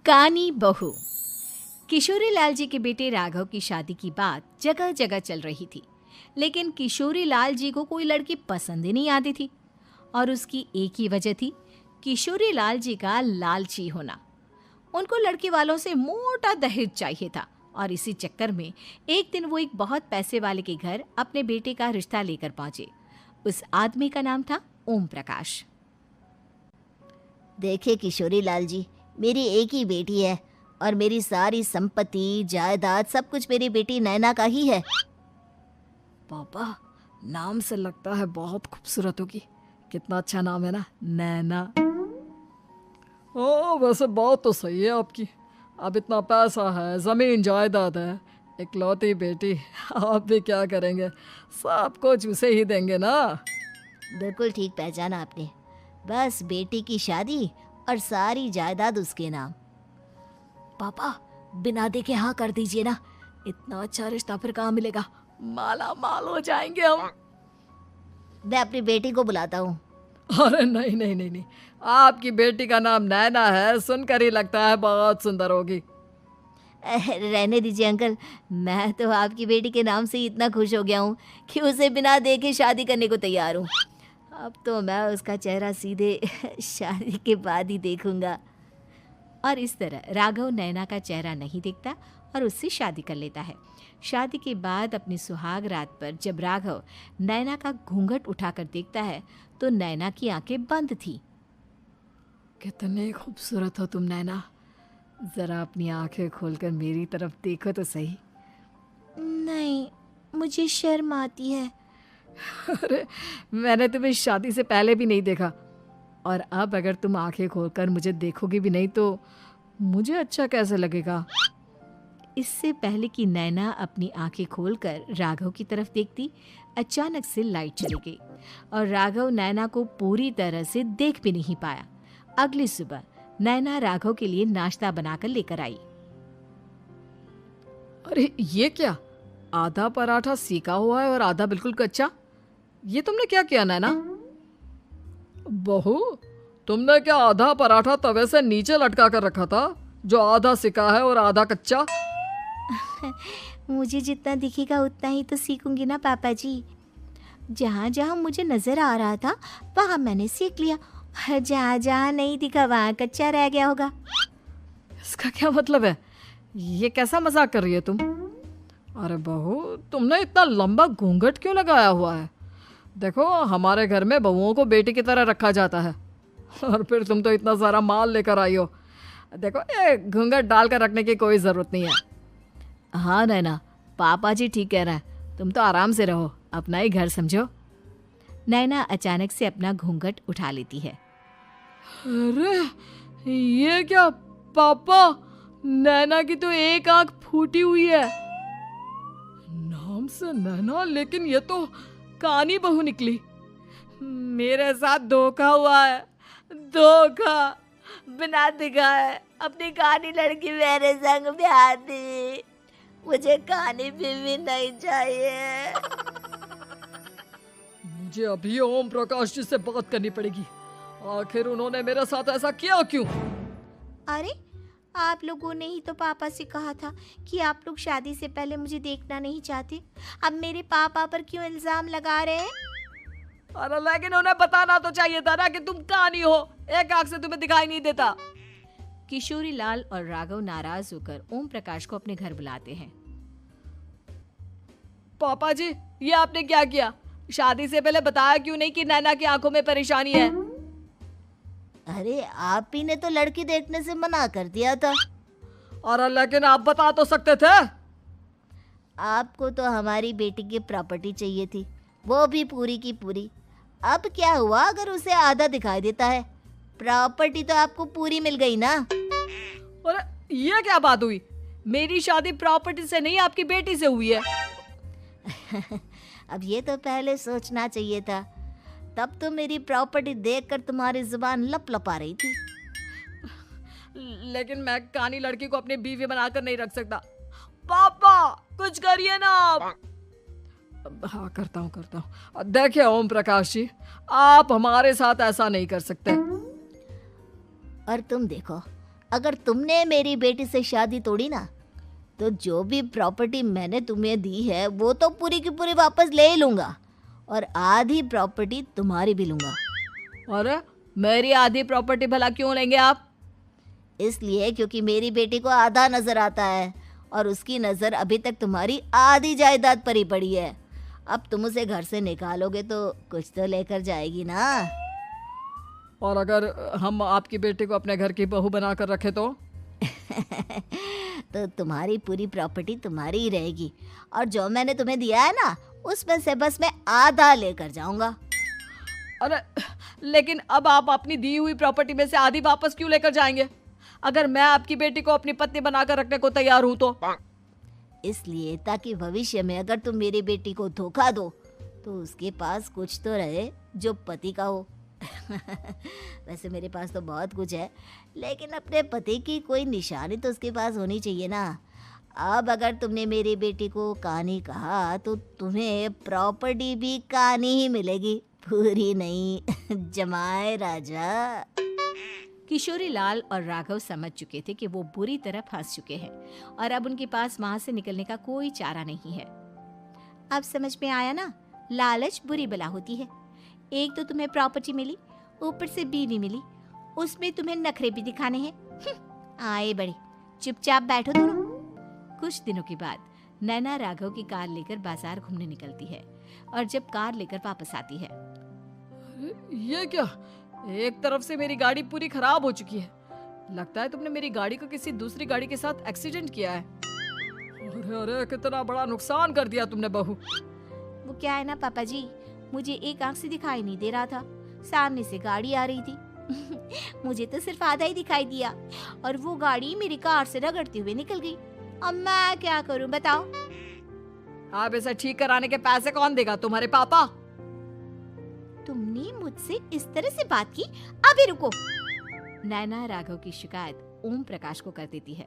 कानी बहू। किशोरी लाल जी के बेटे राघव की शादी की बात जगह जगह चल रही थी, लेकिन किशोरी लाल जी को कोई लड़की पसंद ही नहीं आती थी। और उसकी एक ही वजह थी, किशोरी लाल जी का लालची होना। उनको लड़की वालों से मोटा दहेज चाहिए था और इसी चक्कर में एक दिन वो एक बहुत पैसे वाले के घर अपने बेटे का रिश्ता लेकर पहुंचे। उस आदमी का नाम था ओम प्रकाश। देखिए किशोरी लाल जी, मेरी एक ही बेटी है और मेरी सारी संपत्ति जायदाद सब कुछ मेरी बेटी नैना का ही है। पापा, नाम से लगता है बहुत खूबसूरत होगी। कितना अच्छा नाम है ना, नैना। ओ, वैसे बात तो सही है आपकी। अब इतना पैसा है, जमीन जायदाद है, इकलौती बेटी, आप भी क्या करेंगे? सब कुछ उसे ही देंगे ना। बिल्कुल ठीक पहचाना आपने। बस बेटी की शादी और सारी जायदाद उसके नाम। पापा, बिना देखे हाँ कर दीजिए ना। इतना अच्छा रिश्ता फिर कहाँ मिलेगा? माला माल हो जाएंगे हम। मैं अपनी बेटी को बुलाता हूँ। अरे नहीं नहीं नहीं नहीं, आपकी बेटी का नाम नैना है, सुनकर ही लगता है बहुत सुंदर होगी। रहने दीजिए अंकल, मैं तो आपकी बेटी के नाम से ही इतना खुश हो गया हूँ कि उसे बिना देखे शादी करने को तैयार हूँ। अब तो मैं उसका चेहरा सीधे शादी के बाद ही देखूंगा। और इस तरह राघव नैना का चेहरा नहीं देखता और उससे शादी कर लेता है। शादी के बाद अपनी सुहाग रात पर जब राघव नैना का घूंघट उठाकर देखता है तो नैना की आंखें बंद थी। कितने खूबसूरत हो तुम नैना, जरा अपनी आंखें खोलकर मेरी तरफ देखो तो सही। नहीं, मुझे शर्म आती है। अरे, मैंने तुम्हें शादी से पहले भी नहीं देखा, और अब अगर तुम आंखें खोलकर मुझे देखोगी भी नहीं तो मुझे अच्छा कैसे लगेगा? इससे पहले कि नैना अपनी आंखें खोलकर राघव की तरफ देखती, अचानक से लाइट चली गई और राघव नैना को पूरी तरह से देख भी नहीं पाया। अगली सुबह नैना राघव के लिए नाश्ता बनाकर लेकर आई। अरे ये क्या, आधा पराठा सेका हुआ है और आधा बिल्कुल कच्चा। ये तुमने क्या किया नैना? बहू, तुमने क्या आधा पराठा तवे से नीचे लटका कर रखा था, जो आधा सिका है और आधा कच्चा? मुझे जितना दिखेगा उतना ही तो सीखूंगी ना पापा जी। जहाँ जहाँ मुझे नजर आ रहा था वहाँ मैंने सीख लिया, जहाँ जहाँ नहीं दिखा वहाँ कच्चा रह गया होगा। इसका क्या मतलब है? ये कैसा मजाक कर रही है तुम? अरे बहू, तुमने इतना लंबा घूंघट क्यों लगाया हुआ है? देखो, हमारे घर में बहुओं को बेटी की तरह रखा जाता है, और फिर तुम तो इतना सारा माल लेकर आई हो। देखो, ये घूंघट डालकर रखने की कोई ज़रूरत नहीं है। हाँ नैना, पापा जी ठीक कह रहे हैं, तुम तो आराम से रहो, अपना ही घर समझो। नैना अचानक से अपना घूंघट उठा लेती है। अरे ये क्या पापा, नैना की तो एक आंख फूटी हुई है। नाम से नैना, लेकिन ये तो कानी बहू निकली। मेरे साथ धोखा हुआ है, धोखा। बिना दिखाए अपनी कानी लड़की मेरे संग ब्याह दी। मुझे कानी बीवी नहीं चाहिए। मुझे अभी ओम प्रकाश जी से बात करनी पड़ेगी। आखिर उन्होंने मेरे साथ ऐसा किया क्यों? अरे, आप लोगों ने ही तो पापा से कहा था कि आप लोग शादी से पहले मुझे देखना नहीं चाहते। अब मेरे पापा पर क्यों इल्जाम लगा रहे हैं? अरे लेकिन उन्हें बताना तो चाहिए था ना कि तुम कानी हो, एक आंख से तुम्हें दिखाई नहीं देता। किशोरी लाल और राघव नाराज होकर ओम प्रकाश को अपने घर बुलाते हैं। पापा जी, ये आपने क्या किया? शादी से पहले बताया क्यों नहीं कि नैना की आंखों में परेशानी है? अरे, आप ही ने तो लड़की देखने से मना कर दिया था। और लेकिन आप बता तो सकते थे। आपको तो हमारी बेटी की प्रॉपर्टी चाहिए थी, वो भी पूरी की पूरी। अब क्या हुआ अगर उसे आधा दिखाई देता है? प्रॉपर्टी तो आपको पूरी मिल गई ना। अरे ये क्या बात हुई? मेरी शादी प्रॉपर्टी से नहीं, आपकी बेटी से हुई है। अब ये तो पहले सोचना चाहिए था, तब तो मेरी प्रॉपर्टी देखकर तुम्हारी जुबान लप लपा रही थी। लेकिन मैं कानी लड़की को अपनी बीवी बनाकर नहीं रख सकता। पापा, कुछ करिए ना आप। हाँ, करता हूँ। देखिए ओम प्रकाश जी, आप हमारे साथ ऐसा नहीं कर सकते। और तुम देखो, अगर तुमने मेरी बेटी से शादी तोड़ी ना, तो जो भी प्रॉपर्टी मैंने तुम्हें दी है वो तो पूरी की पूरी वापस ले ही लूँगा, और आधी प्रॉपर्टी तुम्हारी भी लूँगा। अरे मेरी आधी प्रॉपर्टी भला क्यों लेंगे आप? इसलिए क्योंकि मेरी बेटी को आधा नज़र आता है और उसकी नज़र अभी तक तुम्हारी आधी जायदाद पर ही पड़ी है। अब तुम उसे घर से निकालोगे तो कुछ तो लेकर जाएगी ना। और अगर हम आपकी बेटी को अपने घर की बहू बनाकर रखे तो? तो तुम्हारी पूरी प्रॉपर्टी तुम्हारी ही रहेगी, और जो मैंने तुम्हें दिया है ना, उसमें से बस मैं आधा लेकर जाऊंगा। अरे लेकिन अब आप अपनी दी हुई प्रॉपर्टी में से आधी वापस क्यों लेकर जाएंगे? अगर मैं आपकी बेटी को अपनी पत्नी बनाकर रखने को तैयार हूं तो? इसलिए ताकि भविष्य में अगर तुम मेरी बेटी को धोखा दो तो उसके पास कुछ तो रहे जो पति का हो। वैसे मेरे पास तो बहुत कुछ है, लेकिन अपने पति की कोई निशानी तो उसके पास होनी चाहिए ना। अब अगर तुमने मेरी बेटी को कहानी कहा तो तुम्हें प्रॉपर्टी भी कहानी ही मिलेगी, पूरी नहीं। जमाए राजा। किशोरी लाल और राघव समझ चुके थे कि वो बुरी तरह फंस चुके हैं और अब उनके पास वहां से निकलने का कोई चारा नहीं है। अब समझ में आया ना, लालच बुरी बला होती है। एक तो तुम्हें प्रॉपर्टी मिली, ऊपर से बीवी मिली, उसमें तुम्हें नखरे भी दिखाने हैं। आए बड़े, चुपचाप बैठो दोनों। कुछ दिनों के बाद नैना राघव की कार लेकर बाजार घूमने निकलती है और जब कार लेकर वापस आती है, ये क्या? एक तरफ से मेरी गाड़ी पूरी खराब हो चुकी है। लगता है तुमने मेरी गाड़ी को किसी दूसरी गाड़ी के साथ एक्सीडेंट किया है। अरे अरे कितना बड़ा नुकसान कर दिया तुमने बहू। वो क्या है ना पापा जी, मुझे एक आंख से दिखाई नहीं दे रहा था, सामने से गाड़ी आ रही थी। मुझे तो सिर्फ आधा ही दिखाई दिया और वो गाड़ी मेरी कार से रगड़ते हुए निकल गई। अब मैं क्या करूं बताओ? आप इसे ठीक कराने के पैसे कौन देगा? तुम्हारे पापा। तुमने मुझसे इस तरह से बात की? अभी रुको। नैना राघव की शिकायत ओम प्रकाश को कर देती है।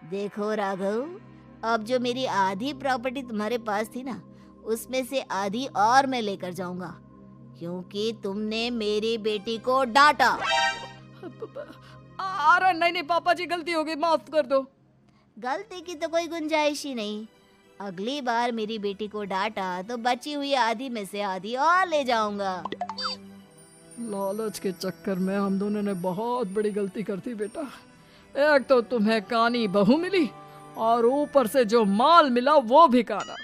देखो राघव, अब जो मेरी आधी प्रॉपर्टी तुम्हारे पास थी ना, उसमें से आधी और मैं लेकर जाऊंगा, क्योंकि तुमने मेरी बेटी को डांटा। अरे नहीं नहीं पापा जी, गलती हो गई, माफ कर दो। गलती की तो कोई गुंजाइश ही नहीं। अगली बार मेरी बेटी को डांटा तो बची हुई आधी में से आधी और ले जाऊंगा। लालच के चक्कर में हम दोनों ने बहुत बड़ी गलती कर दी बेटा। एक तो तुम्हें कानी बहू मिली और ऊपर से जो माल मिला वो भी काना।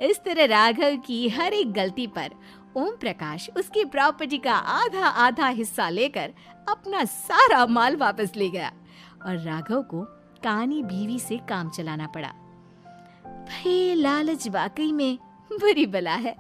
इस तरह राघव की हर एक गलती पर ओम प्रकाश उसकी प्रॉपर्टी का आधा आधा हिस्सा लेकर अपना सारा माल वापस ले गया और राघव को कानी बीवी से काम चलाना पड़ा। भाई लालच वाकई में बुरी बला है।